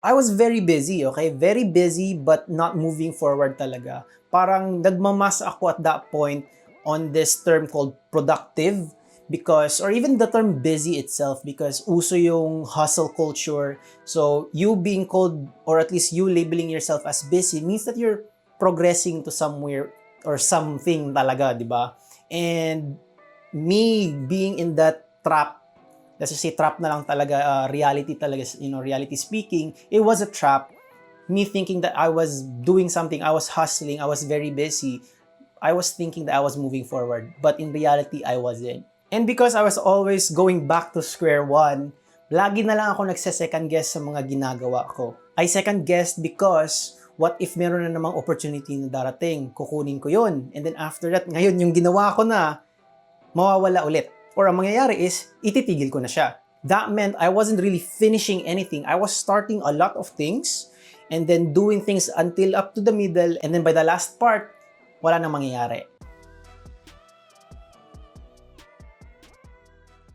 I was very busy, okay? Very busy but not moving forward talaga. Parang nagmamas ako at that point on this term called productive because, or even the term busy itself because uso yung hustle culture. So you being called, or at least you labeling yourself as busy means that you're progressing to somewhere or something talaga, di ba? And me being in that trap, let's just say trap na lang talaga, reality talaga, reality speaking, it was a trap. Me thinking that I was doing something, I was hustling, I was very busy. I was thinking that I was moving forward, but in reality, I wasn't. And because I was always going back to square one, lagi na lang ako nagse-second guess sa mga ginagawa ko. I second guessed because what if meron na namang opportunity na darating, kukunin ko yun. And then after that, ngayon yung ginawa ko na, mawawala ulit. Or ang mangyayari is, ititigil ko na siya. That meant I wasn't really finishing anything. I was starting a lot of things and then doing things until up to the middle, and then by the last part, wala nang mangyayari.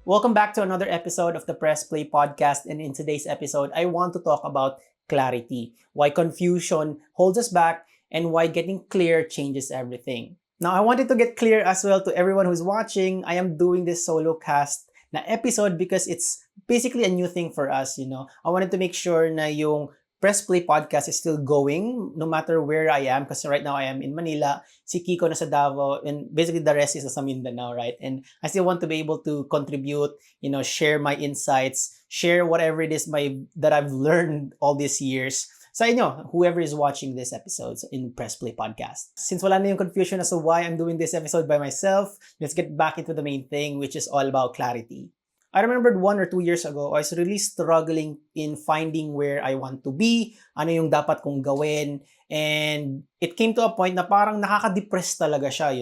Welcome back to another episode of the Press Play podcast, and in today's episode, I want to talk about clarity, why confusion holds us back, and why getting clear changes everything. Now, I wanted to get clear as well to everyone who's watching. I am doing this solo cast na episode because it's basically a new thing for us, I wanted to make sure na yung Press Play podcast is still going no matter where I am, because right now I am in Manila, si Kiko nasa Davao, and basically the rest is nasa Mindanao, right? And I still want to be able to contribute, share my insights, share whatever it is that I've learned all these years sa inyo, whoever is watching this episode in Press Play Podcast. Since wala na yung confusion as to why I'm doing this episode by myself, let's get back into the main thing, which is all about clarity. I remembered 1 or 2 years ago, I was really struggling in finding where I want to be, ano yung dapat kong gawin, and it came to a point na parang nakaka-depress talaga siya,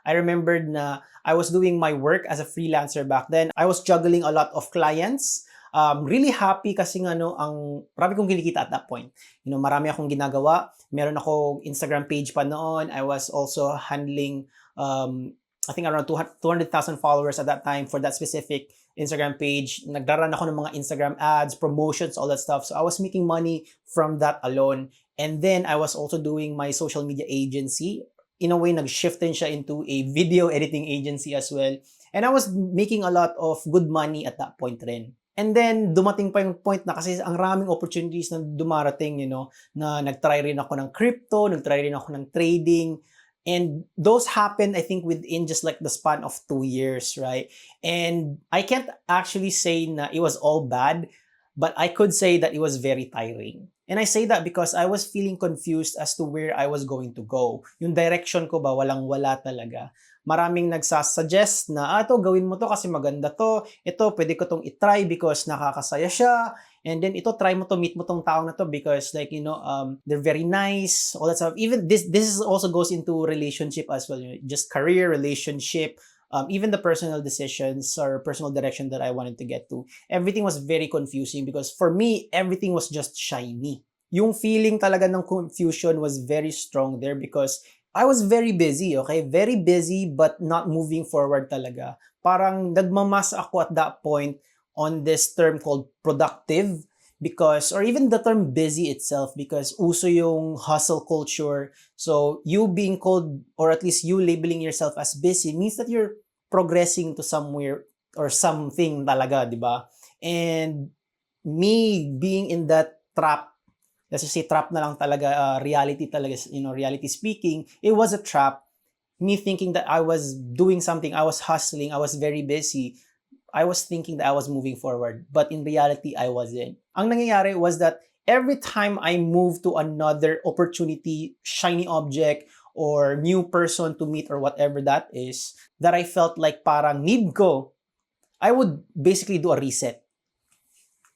I remembered na I was doing my work as a freelancer back then. I was juggling a lot of clients. Really happy kasi ang marami kong kinikita at that point. Marami akong ginagawa. Meron akong Instagram page pa noon. I was also handling, I think around 200,000 followers at that time for that specific Instagram page. Nagdaran ako ng mga Instagram ads, promotions, all that stuff. So I was making money from that alone. And then I was also doing my social media agency. In a way, nag-shift din siya into a video editing agency as well. And I was making a lot of good money at that point rin. And then, dumating pa yung point na kasi ang raming opportunities na dumarating, na nag-try rin ako ng crypto, nag-try rin ako ng trading. And those happened, I think, within just like the span of 2 years, right? And I can't actually say na it was all bad, but I could say that it was very tiring. And I say that because I was feeling confused as to where I was going to go. Yung direction ko ba, walang-wala talaga. Maraming nagsasuggest na, ito, gawin mo to kasi maganda to. Ito, pwede ko tong itry because nakakasaya siya. And then ito, try mo to, meet mo tong taong na to because they're very nice, all that stuff. Even this also goes into relationship as well. Just career, relationship, even the personal decisions or personal direction that I wanted to get to. Everything was very confusing because for me, everything was just shiny. Yung feeling talaga ng confusion was very strong there because I was very busy, okay? Very busy but not moving forward talaga. Parang nagmamas ako at that point on this term called productive because, or even the term busy itself because uso yung hustle culture. So you being called, or at least you labeling yourself as busy means that you're progressing to somewhere or something talaga, di ba? And me being in that trap, let's just say trap na lang talaga, reality talaga, reality speaking, it was a trap. Me thinking that I was doing something, I was hustling, I was very busy. I was thinking that I was moving forward, but in reality, I wasn't. Ang nangyayari was that every time I moved to another opportunity, shiny object, or new person to meet or whatever that is, that I felt like parang need ko, I would basically do a reset.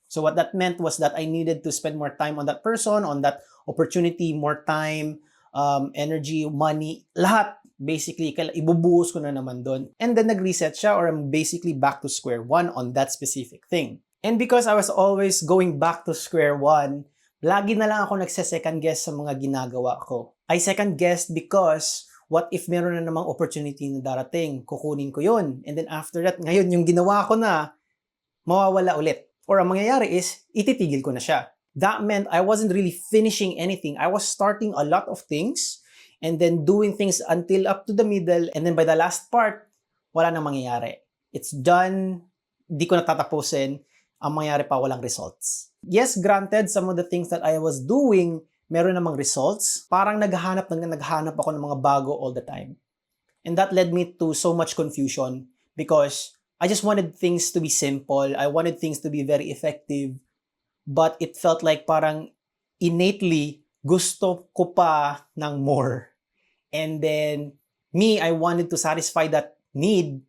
So what that meant was that I needed to spend more time on that person, on that opportunity, more time, energy, money, lahat. Basically, ibubuhos ko na naman doon. And then nag-reset siya or I'm basically back to square one on that specific thing. And because I was always going back to square one, lagi na lang ako nagse-second guess sa mga ginagawa ko. I second guessed because what if meron na namang opportunity na darating, kukunin ko yun. And then after that, ngayon yung ginawa ko na, mawawala ulit. Or ang mangyayari is, ititigil ko na siya. That meant I wasn't really finishing anything. I was starting a lot of things and then doing things until up to the middle, and then by the last part, wala nang mangyayari. It's done, di ko natatapusin, ang mangyayari pa walang results. Yes, granted, some of the things that I was doing, meron namang results. Parang naghahanap ako ng mga bago all the time. And that led me to so much confusion because I just wanted things to be simple. I wanted things to be very effective. But it felt like parang innately gusto ko pa ng more. And then me, I wanted to satisfy that need.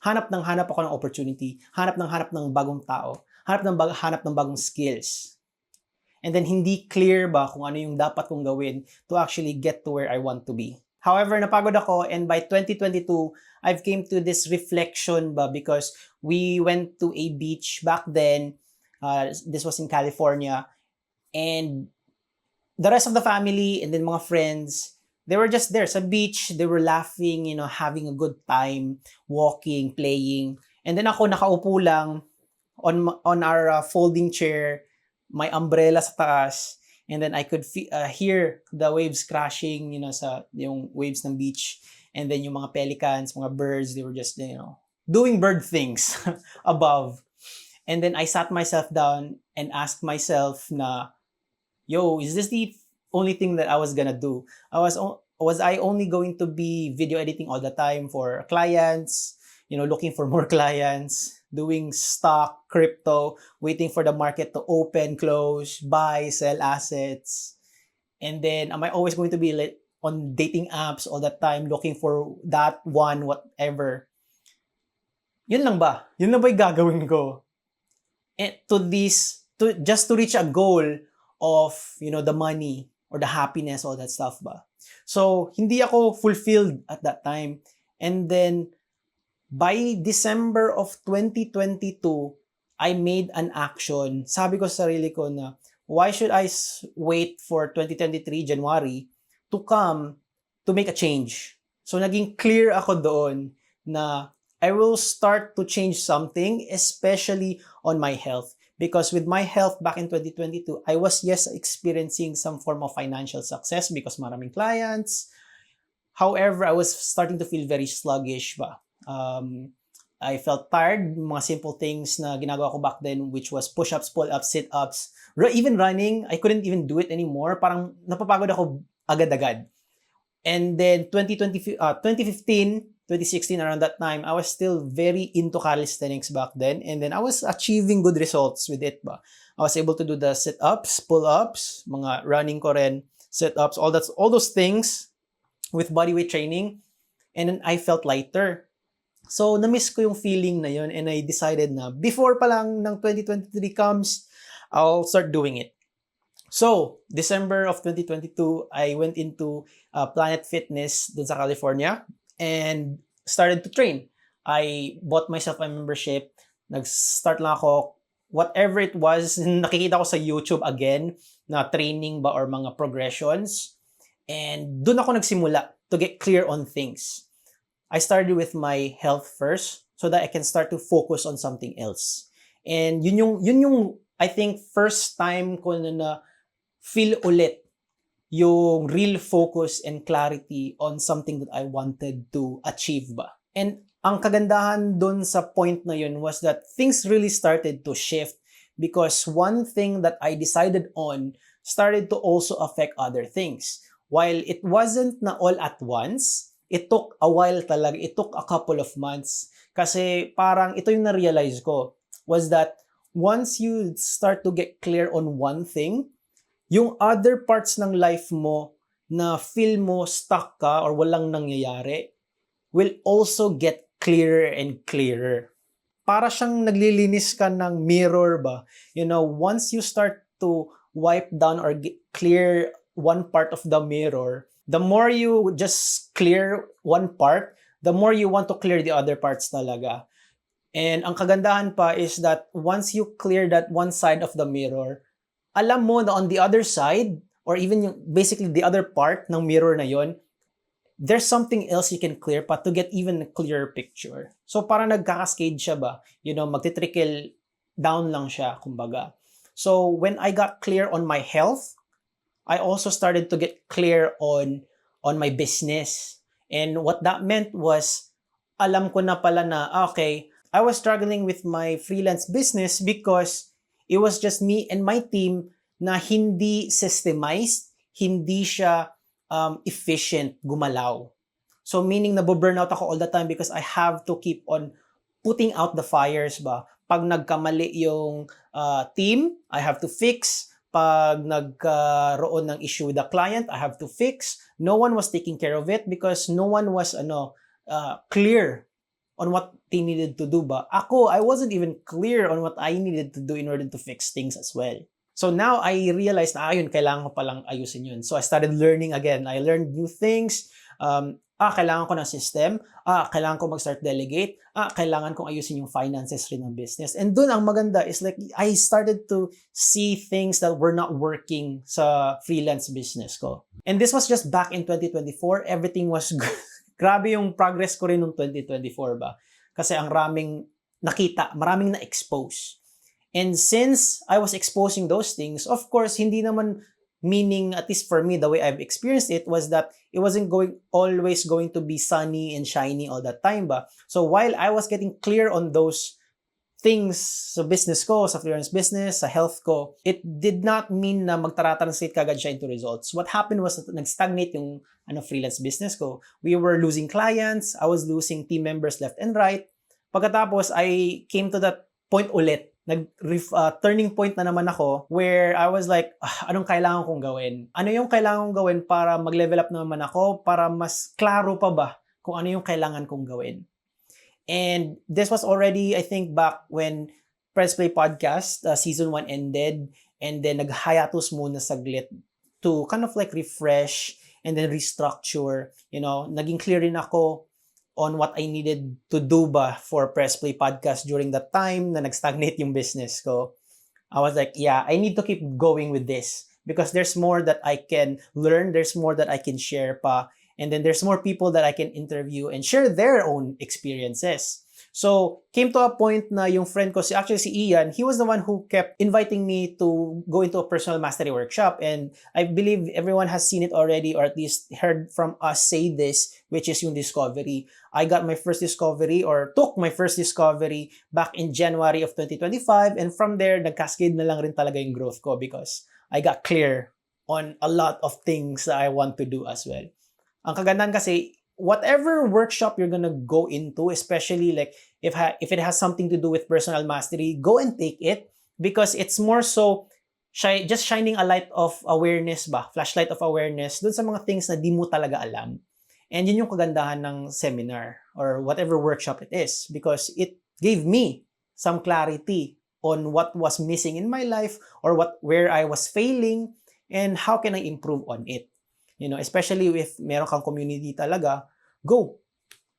Hanap ako ng opportunity. Hanap ng bagong tao. Hanap ng bagong skills. And then hindi clear ba kung ano yung dapat kong gawin to actually get to where I want to be. However, napagod ako, and by 2022, I've came to this reflection ba because we went to a beach back then. This was in California, and the rest of the family and then mga friends, they were just there sa beach. They were laughing, having a good time, walking, playing. And then ako nakaupo lang on our folding chair, may umbrella sa taas, and then I could hear the waves crashing, sa yung waves ng beach. And then yung mga pelicans, mga birds, they were just, doing bird things above. And then I sat myself down and asked myself na, is this the only thing that I was gonna do? Was I only going to be video editing all the time for clients, looking for more clients, doing stock, crypto, waiting for the market to open, close, buy, sell assets? And then am I always going to be on dating apps all the time, looking for that one, whatever? Yun lang ba? Yun lang ba yung gagawin ko? And just to reach a goal of, the money or the happiness, all that stuff ba? So, hindi ako fulfilled at that time. And then, by December of 2022, I made an action. Sabi ko sa sarili ko na, why should I wait for 2023, January, to come to make a change? So, naging clear ako doon na I will start to change something, especially on my health. Because with my health back in 2022, I was, yes, experiencing some form of financial success because maraming clients. However, I was starting to feel very sluggish ba. I felt tired, mga simple things na ginagawa ko back then, which was push-ups, pull-ups, sit-ups. Even running, I couldn't even do it anymore. Parang napapagod ako agad-agad. And then 2015, 2016, around that time, I was still very into calisthenics back then. And then I was achieving good results with it ba. I was able to do the sit-ups, pull-ups, mga running ko rin, sit-ups, all those things with bodyweight training. And then I felt lighter. So, na-miss ko yung feeling na yun, and I decided na before pa lang ng 2023 comes, I'll start doing it. So, December of 2022, I went into Planet Fitness dun sa California and started to train. I bought myself a membership. Nag-start lang ako, whatever it was, nakikita ko sa YouTube again, na training ba or mga progressions. And dun ako nagsimula to get clear on things. I started with my health first so that I can start to focus on something else. And yun yung I think first time ko na feel ulit yung real focus and clarity on something that I wanted to achieve ba. And ang kagandahan dun sa point na yun was that things really started to shift because one thing that I decided on started to also affect other things. While it wasn't na all at once, it took a while talaga. It took a couple of months. Kasi parang ito yung na-realize ko was that once you start to get clear on one thing, yung other parts ng life mo na feel mo stuck ka or walang nangyayari will also get clearer and clearer. Para siyang naglilinis ka ng mirror ba? Once you start to wipe down or clear one part of the mirror, the more you just clear one part, the more you want to clear the other parts talaga. And ang kagandahan pa is that once you clear that one side of the mirror, alam mo na on the other side, or even basically the other part ng mirror na yon, there's something else you can clear pa to get even a clearer picture. So parang nagkakascade siya ba? Magti-trickle down lang siya, kumbaga. So when I got clear on my health, I also started to get clear on my business. And what that meant was, alam ko na pala na, okay, I was struggling with my freelance business because it was just me and my team na hindi systemized, hindi siya efficient gumalaw. So meaning nabu-burnout ako all the time because I have to keep on putting out the fires ba. Pag nagkamali yung team, I have to fix. Pag nagkaroon ng issue with the client, I have to fix. No one was taking care of it because no one was clear on what they needed to do ba. Ako, I wasn't even clear on what I needed to do in order to fix things as well. So now I realized na ayun, kailangan ko palang ayusin yun. So I started learning again. I learned new things. Kailangan ko ng system. Kailangan ko mag-start delegate. Kailangan kong ayusin yung finances rin ng business. And dun ang maganda is like, I started to see things that were not working sa freelance business ko. And this was just back in 2024. Everything was good. Grabe yung progress ko rin noong 2024 ba? Kasi ang raming nakita, maraming na-expose. And since I was exposing those things, of course, hindi naman meaning, at least for me, the way I've experienced it was that it wasn't always going to be sunny and shiny all the time ba? So while I was getting clear on those things sa business ko, sa freelance business, sa health ko, it did not mean na magtara-translate kagad siya into results. What happened was that nag-stagnate yung freelance business ko. We were losing clients, I was losing team members left and right. Pagkatapos, I came to that point ulit. Turning point na naman ako where I was like, anong kailangan kong gawin? Ano yung kailangan kong gawin para mag-level up naman ako, para mas klaro pa ba kung ano yung kailangan kong gawin? And this was already, I think, back when Press Play Podcast, Season 1 ended, and then nag-hiatus muna saglit to kind of like refresh and then restructure. Naging clear rin ako on what I needed to do ba for Press Play Podcast during that time na nag-stagnate yung business ko. I was like, yeah, I need to keep going with this because there's more that I can learn, there's more that I can share pa, and then there's more people that I can interview and share their own experiences. So, came to a point na yung friend ko, si Ian, he was the one who kept inviting me to go into a personal mastery workshop. And I believe everyone has seen it already or at least heard from us say this, which is yung discovery. I got my first discovery or took my first discovery back in January of 2025. And from there, nag-cascade na lang rin talaga yung growth ko because I got clear on a lot of things that I want to do as well. Ang kagandahan kasi, whatever workshop you're gonna go into, especially like if it has something to do with personal mastery, go and take it because it's more so just shining a light of awareness ba, flashlight of awareness dun sa mga things na di mo talaga alam. And yun yung kagandahan ng seminar or whatever workshop it is because it gave me some clarity on what was missing in my life or where I was failing and how can I improve on it. Especially if meron kang community talaga, go.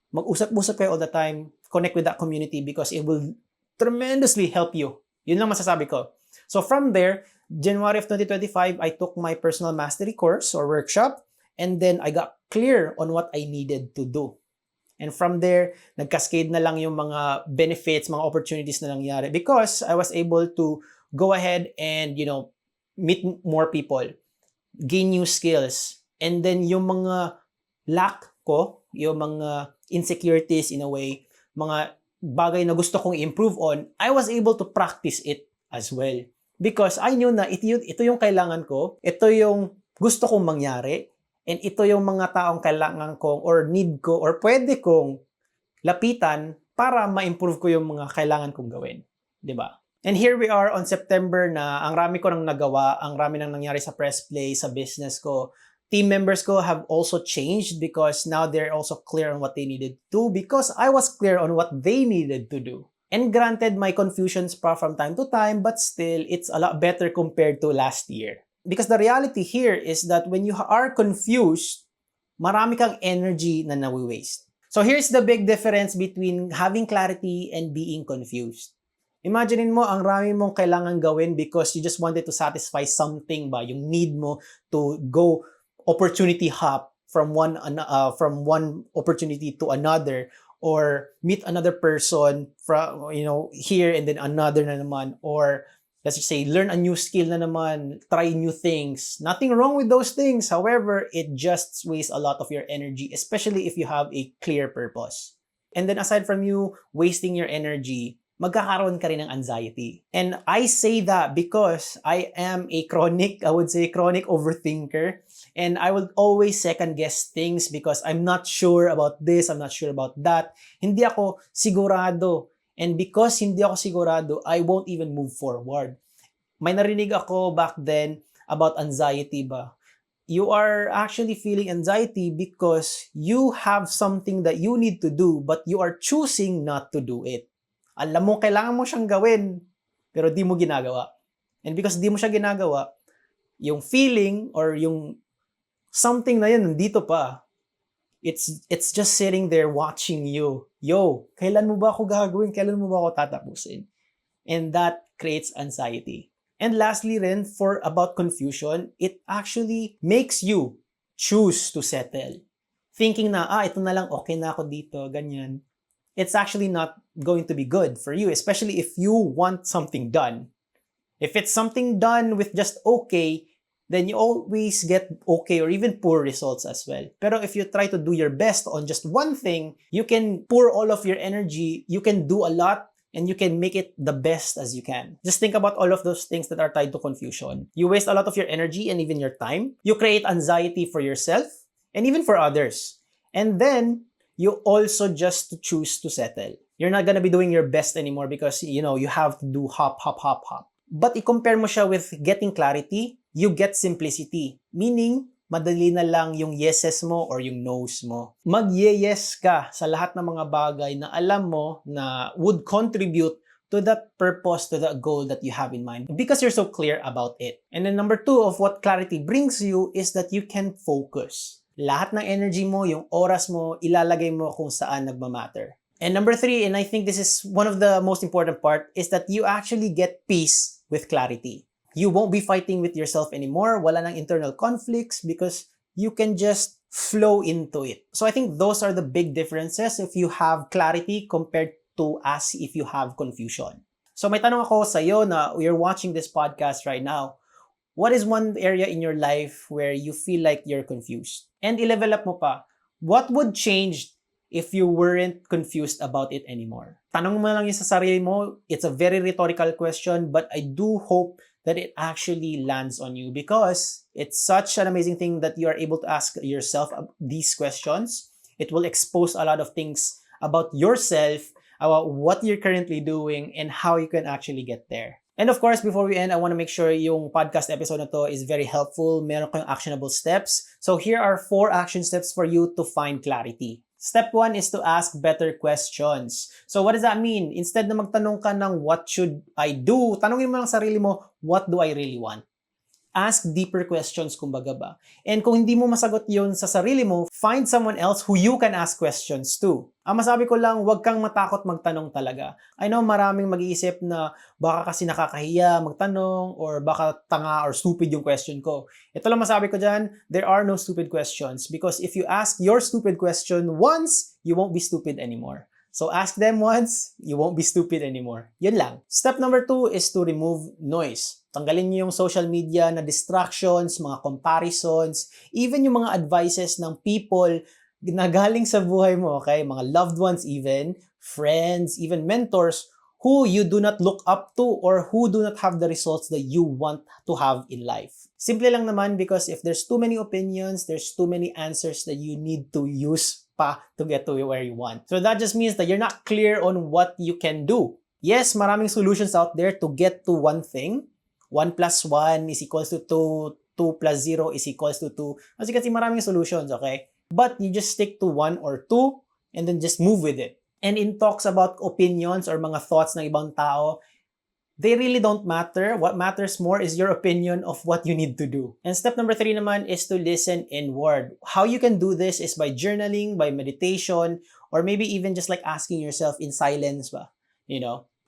Mag-usap-usap kayo all the time. Connect with that community because it will tremendously help you. Yun lang masasabi ko. So from there, January of 2025, I took my personal mastery course or workshop and then I got clear on what I needed to do. And from there, nag-cascade na lang yung mga benefits, mga opportunities na nangyari because I was able to go ahead and, meet more people, gain new skills, and then yung mga lack ko, yung mga insecurities in a way, mga bagay na gusto kong improve on, I was able to practice it as well. Because I knew na ito yung kailangan ko, ito yung gusto kong mangyari, and ito yung mga taong kailangan kong or need ko or pwede kong lapitan para ma-improve ko yung mga kailangan kong gawin. 'Di ba? And here we are on September na ang rami ko nang nagawa, ang rami nang nangyari sa Press Play, sa business ko. Team members ko have also changed because now they're also clear on what they needed to do because I was clear on what they needed to do. And granted, my confusions from time to time, but still, it's a lot better compared to last year. Because the reality here is that when you are confused, marami kang energy na nawi-waste. So here's the big difference between having clarity and being confused. Imaginein mo, ang rami mong kailangan gawin because you just wanted to satisfy something ba, yung need mo to go opportunity hop from one opportunity to another or meet another person from here and then another na naman or let's just say, learn a new skill na naman, try new things. Nothing wrong with those things. However, it just wastes a lot of your energy, especially if you have a clear purpose. And then aside from you wasting your energy, magkakaroon ka rin ng anxiety. And I say that because I am a chronic overthinker. And I will always second guess things because I'm not sure about this, I'm not sure about that. Hindi ako sigurado. And because hindi ako sigurado, I won't even move forward. May narinig ako back then about anxiety ba? You are actually feeling anxiety because you have something that you need to do but you are choosing not to do it. Alam mo, kailangan mo siyang gawin, pero di mo ginagawa. And because di mo siya ginagawa, yung feeling or yung something na yun, nandito pa. It's just sitting there watching you. Yo, kailan mo ba ako gagawin? Kailan mo ba ako tatapusin? And that creates anxiety. And lastly rin, for about confusion, it actually makes you choose to settle. Thinking na, ito na lang, okay na ako dito, ganyan. It's actually not going to be good for you, especially if you want something done. If it's something done with just okay, then you always get okay or even poor results as well. Pero if you try to do your best on just one thing, you can pour all of your energy, you can do a lot, and you can make it the best as you can. Just think about all of those things that are tied to confusion. You waste a lot of your energy and even your time. You create anxiety for yourself and even for others. And then, you also just choose to settle. You're not gonna be doing your best anymore because, you have to do hop. But i-compare mo siya with getting clarity, you get simplicity. Meaning, madali na lang yung yeses mo or yung no's mo. Mag-yes ka sa lahat ng mga bagay na alam mo na would contribute to that purpose, to the goal that you have in mind. Because you're so clear about it. And then number 2 of what clarity brings you is that you can focus. Lahat ng energy mo, yung oras mo, ilalagay mo kung saan nagmamatter. And number 3, and I think this is one of the most important part, is that you actually get peace with clarity. You won't be fighting with yourself anymore. Wala nang internal conflicts because you can just flow into it. So I think those are the big differences if you have clarity compared to as if you have confusion. So may tanong ako sa iyo na you're watching this podcast right now. What is one area in your life where you feel like you're confused? And i-level up mo pa, what would change if you weren't confused about it anymore? Tanong mo lang yun sa sarili mo. It's a very rhetorical question, but I do hope that it actually lands on you because it's such an amazing thing that you are able to ask yourself these questions. It will expose a lot of things about yourself, about what you're currently doing, and how you can actually get there. And of course, before we end, I want to make sure yung podcast episode na to is very helpful. Meron kayong actionable steps. So here are 4 action steps for you to find clarity. Step 1 is to ask better questions. So what does that mean? Instead na magtanong ka ng what should I do, tanongin mo lang sarili mo, what do I really want? Ask deeper questions, kumbaga ba. And kung hindi mo masagot yun sa sarili mo, find someone else who you can ask questions to. Ang masabi ko lang, huwag kang matakot magtanong talaga. I know maraming mag-iisip na baka kasi nakakahiya magtanong or baka tanga or stupid yung question ko. Ito lang masabi ko dyan, there are no stupid questions because if you ask your stupid question once, you won't be stupid anymore. So ask them once, you won't be stupid anymore. Yun lang. Step number 2 is to remove noise. Tanggalin niyo yung social media na distractions, mga comparisons, even yung mga advices ng people na galing sa buhay mo, okay? Mga loved ones even, friends, even mentors who you do not look up to or who do not have the results that you want to have in life. Simple lang naman because if there's too many opinions, there's too many answers that you need to use pa to get to where you want. So that just means that you're not clear on what you can do. Yes, maraming solutions out there to get to one thing. 1 plus 1 is equals to 2. 2 plus 0 is equals to 2. As you can see, maraming solutions, okay? But you just stick to 1 or 2 and then just move with it. And in talks about opinions or mga thoughts ng ibang tao, they really don't matter. What matters more is your opinion of what you need to do. And step number 3 naman is to listen inward. How you can do this is by journaling, by meditation, or maybe even just like asking yourself in silence ba?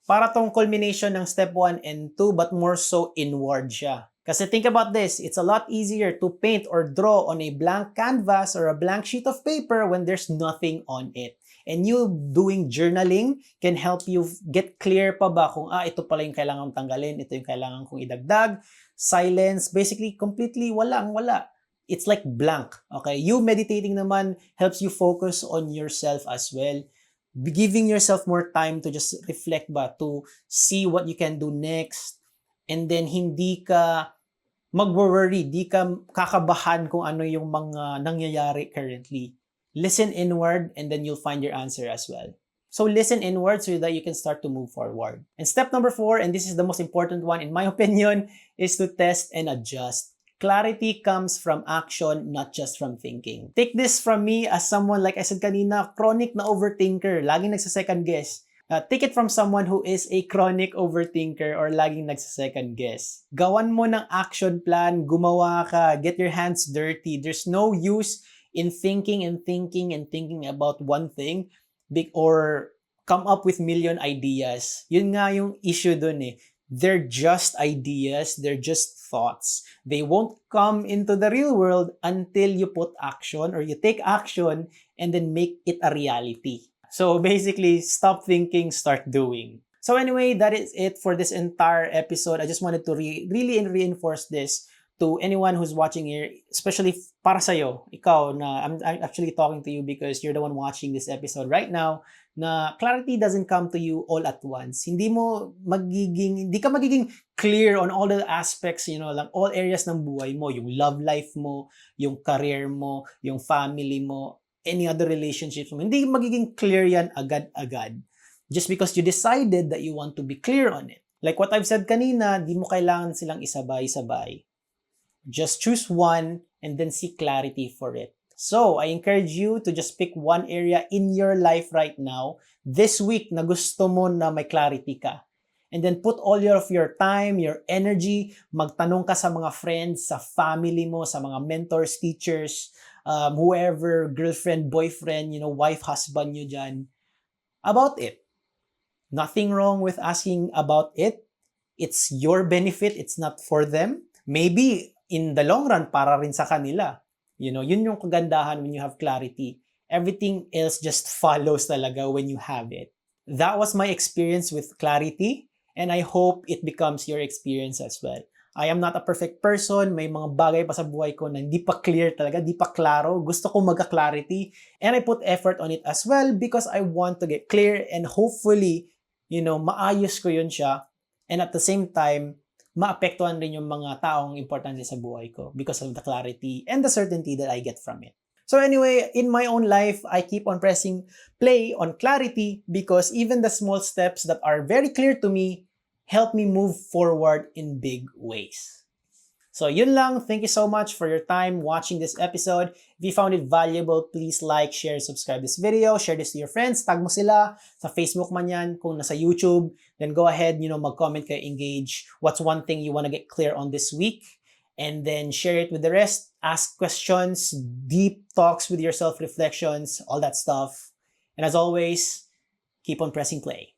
Para tong culmination ng step 1 and 2 but more so inward siya. Kasi think about this, it's a lot easier to paint or draw on a blank canvas or a blank sheet of paper when there's nothing on it. And you doing journaling can help you get clear pa ba kung ito pala yung kailangan tanggalin, ito yung kailangan kong idagdag, silence, basically completely wala. It's like blank, okay? You meditating naman helps you focus on yourself as well. Giving yourself more time to just reflect ba, to see what you can do next, and then hindi ka mag-worry, di ka kakabahan kung ano yung mga nangyayari currently. Listen inward and then you'll find your answer as well. So listen inward so that you can start to move forward. And step number 4, and this is the most important one in my opinion, is to test and adjust. Clarity comes from action, not just from thinking. Take this from me as someone, like I said kanina, chronic na overthinker, laging nagsa-second guess. Take it from someone who is a chronic overthinker or laging nagsa-second guess. Gawan mo ng action plan, gumawa ka, get your hands dirty. There's no use in thinking about one thing or come up with million ideas. Yun nga yung issue dun eh. They're just ideas, they're just thoughts. They won't come into the real world until you put action or you take action and then make it a reality. So basically, stop thinking, start doing. So anyway, that is it for this entire episode. I just wanted to really reinforce this to anyone who's watching here, especially para sa'yo, ikaw na I'm actually talking to you because you're the one watching this episode right now, na clarity doesn't come to you all at once. Hindi ka magiging clear on all the aspects, like all areas ng buhay mo, yung love life mo, yung career mo, yung family mo, any other relationships mo. Hindi magiging clear yan agad-agad. Just because you decided that you want to be clear on it. Like what I've said kanina, di mo kailangan silang isabay-sabay. Just choose one and then seek clarity for it. So, I encourage you to just pick one area in your life right now, this week na gusto mo na may clarity ka. And then put all of your time, your energy, magtanong ka sa mga friends, sa family mo, sa mga mentors, teachers, whoever, girlfriend, boyfriend, wife, husband nyo dyan, about it. Nothing wrong with asking about it. It's your benefit. It's not for them. Maybe in the long run, para rin sa kanila. Yun yung kagandahan when you have clarity. Everything else just follows talaga when you have it. That was my experience with clarity, and I hope it becomes your experience as well. I am not a perfect person. May mga bagay pa sa buhay ko na hindi pa clear talaga, hindi pa klaro. Gusto ko magka-clarity, and I put effort on it as well because I want to get clear and hopefully, maayos ko yun siya. And at the same time, maapektuhan rin yung mga taong importante sa buhay ko because of the clarity and the certainty that I get from it. So anyway, in my own life, I keep on pressing play on clarity because even the small steps that are very clear to me help me move forward in big ways. So yun lang. Thank you so much for your time watching this episode. If you found it valuable, please like, share, subscribe this video. Share this to your friends. Tag mo sila sa Facebook man yan. Kung nasa YouTube, then go ahead, mag-comment kayo, engage. What's one thing you want to get clear on this week? And then share it with the rest. Ask questions, deep talks with your self-reflections, all that stuff. And as always, keep on pressing play.